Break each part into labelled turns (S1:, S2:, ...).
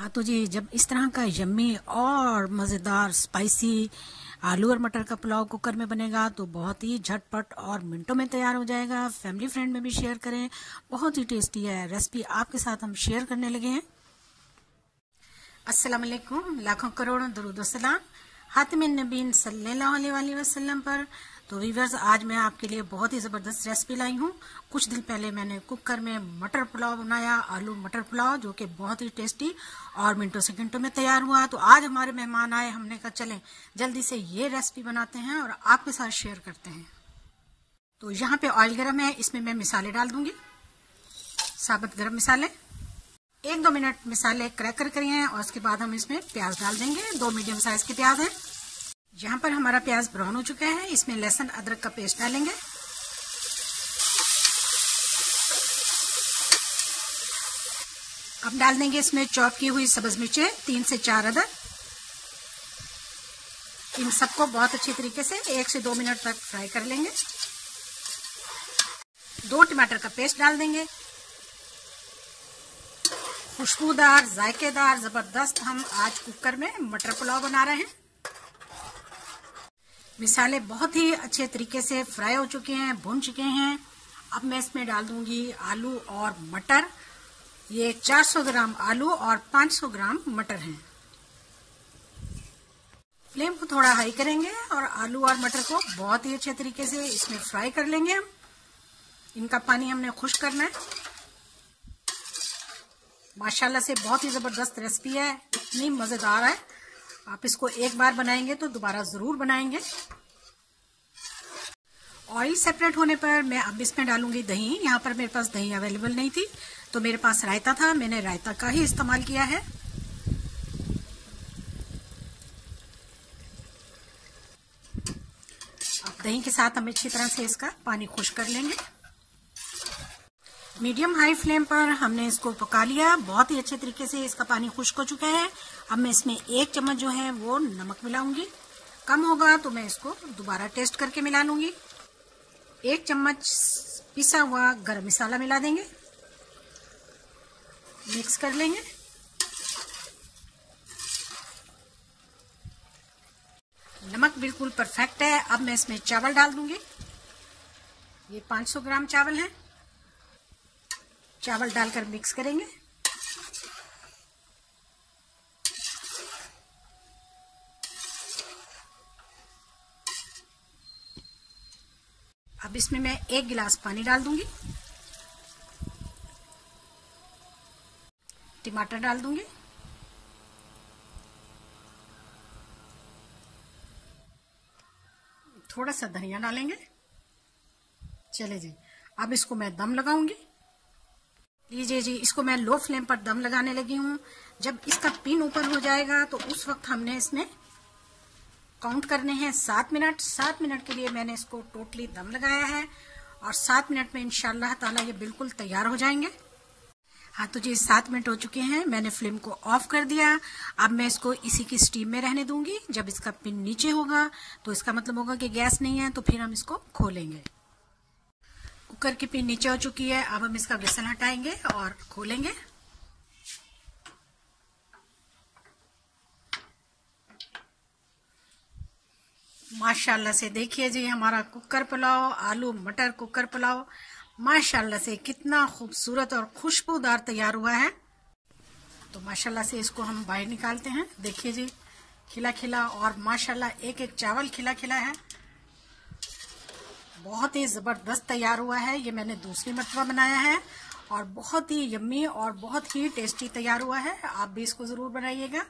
S1: हाँ तो जी, जब इस तरह का यम्मी और मज़ेदार स्पाइसी आलू और मटर का पुलाव कुकर में बनेगा तो बहुत ही झटपट और मिनटों में तैयार हो जाएगा। फैमिली फ्रेंड में भी शेयर करें, बहुत ही टेस्टी है। रेसिपी आपके साथ हम शेयर करने लगे हैं। अस्सलाम वालेकुम, लाखों करोड़ों दरूद व सलाम हातिमिन नबीन सल्लल्लाहु अलैहि वसल्लम पर। तो वीवर्स, आज मैं आपके लिए बहुत ही ज़बरदस्त रेसिपी लाई हूँ। कुछ दिन पहले मैंने कुकर में मटर पुलाव बनाया, आलू मटर पुलाव, जो कि बहुत ही टेस्टी और मिनटों सेकंडों में तैयार हुआ। तो आज हमारे मेहमान आए, हमने कहा चलें जल्दी से ये रेसिपी बनाते हैं और आपके साथ शेयर करते हैं। तो यहाँ पे ऑयल गर्म है, इसमें मैं मिसाले डाल दूंगी, साबुत गरम मसाले। 1-2 मिनट मिसाले क्रैकर करिए हैं और उसके बाद हम इसमें प्याज डाल देंगे। 2 मीडियम साइज के प्याज हैं। यहाँ पर हमारा प्याज ब्राउन हो चुका है, इसमें लहसुन अदरक का पेस्ट डालेंगे। अब डाल देंगे इसमें चॉप की हुई सब्ज मिर्चें 3 से 4 अदद। इन सबको बहुत अच्छी तरीके से 1 से 2 मिनट तक फ्राई कर लेंगे। 2 टमाटर का पेस्ट डाल देंगे। खुशबूदार, जायकेदार, जबरदस्त हम आज कुकर में मटर पुलाव बना रहे हैं। मिसाले बहुत ही अच्छे तरीके से फ्राई हो चुके हैं, भुन चुके हैं। अब मैं इसमें डाल दूंगी आलू और मटर। ये 400 ग्राम आलू और 500 ग्राम मटर हैं। फ्लेम को थोड़ा हाई करेंगे और आलू और मटर को बहुत ही अच्छे तरीके से इसमें फ्राई कर लेंगे हम। इनका पानी हमने खुश्क करना है। माशाल्लाह से बहुत ही जबरदस्त रेसिपी है, इतनी मजेदार है। आप इसको एक बार बनाएंगे तो दोबारा जरूर बनाएंगे। ऑयल सेपरेट होने पर मैं अब इसमें डालूंगी दही। यहाँ पर मेरे पास दही अवेलेबल नहीं थी तो मेरे पास रायता था, मैंने रायता का ही इस्तेमाल किया है। अब दही के साथ हम अच्छी तरह से इसका पानी खुश्क कर लेंगे। मीडियम हाई फ्लेम पर हमने इसको पका लिया। बहुत ही अच्छे तरीके से इसका पानी खुश्क हो चुका है। अब मैं इसमें 1 चम्मच जो है वो नमक मिलाऊंगी। कम होगा तो मैं इसको दोबारा टेस्ट करके मिला लूंगी। 1 चम्मच पिसा हुआ गरम मसाला मिला देंगे, मिक्स कर लेंगे। नमक बिल्कुल परफेक्ट है। अब मैं इसमें चावल डाल दूंगी। ये 500 ग्राम चावल है। चावल डालकर मिक्स करेंगे। अब इसमें मैं 1 गिलास पानी डाल दूंगी। टमाटर डाल दूंगी। थोड़ा सा धनिया डालेंगे। चले जी, अब इसको मैं दम लगाऊंगी। लीजिए जी, इसको मैं लो फ्लेम पर दम लगाने लगी हूँ। जब इसका पिन ऊपर हो जाएगा तो उस वक्त हमने इसमें काउंट करने हैं 7 मिनट। 7 मिनट के लिए मैंने इसको टोटली दम लगाया है और 7 मिनट में इंशाल्लाह ताला ये बिल्कुल तैयार हो जाएंगे। हाँ तो जी, 7 मिनट हो चुके हैं। मैंने फ्लेम को ऑफ कर दिया। अब मैं इसको इसी की स्टीम में रहने दूंगी। जब इसका पिन नीचे होगा तो इसका मतलब होगा कि गैस नहीं है, तो फिर हम इसको खोलेंगे। कुकर की पिन नीचे हो चुकी है। अब हम इसका विसल हटाएंगे और खोलेंगे। माशाल्लाह से देखिए जी, हमारा कुकर पुलाव, आलू मटर कुकर पुलाव माशाल्लाह से कितना खूबसूरत और खुशबूदार तैयार हुआ है। तो माशाल्लाह से इसको हम बाहर निकालते हैं। देखिए जी, खिला खिला और माशाल्लाह एक एक चावल खिला खिला है। बहुत ही जबरदस्त तैयार हुआ है। ये मैंने दूसरी मरतबा बनाया है और बहुत ही यम्मी और बहुत ही टेस्टी तैयार हुआ है। आप भी इसको जरूर बनाइएगा।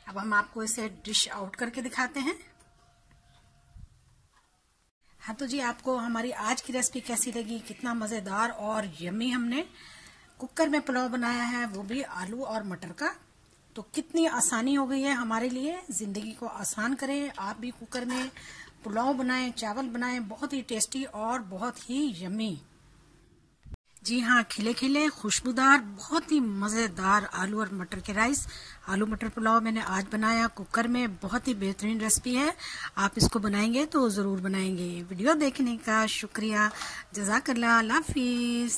S1: अब हम आपको इसे डिश आउट करके दिखाते हैं। हाँ तो जी, आपको हमारी आज की रेसिपी कैसी लगी? कितना मजेदार और यम्मी हमने कुकर में पुलाव बनाया है, वो भी आलू और मटर का। तो कितनी आसानी हो गई है हमारे लिए। जिंदगी को आसान करें। आप भी कुकर में पुलाव बनाएं, चावल बनाएं, बहुत ही टेस्टी और बहुत ही यम्मी। जी हाँ, खिले खिले खुशबूदार बहुत ही मज़ेदार आलू और मटर के राइस, आलू मटर पुलाव मैंने आज बनाया कुकर में। बहुत ही बेहतरीन रेसिपी है। आप इसको बनाएंगे तो ज़रूर बनाएंगे। वीडियो देखने का शुक्रिया। जज़ाकल्लाह। अल्लाह हाफिज़।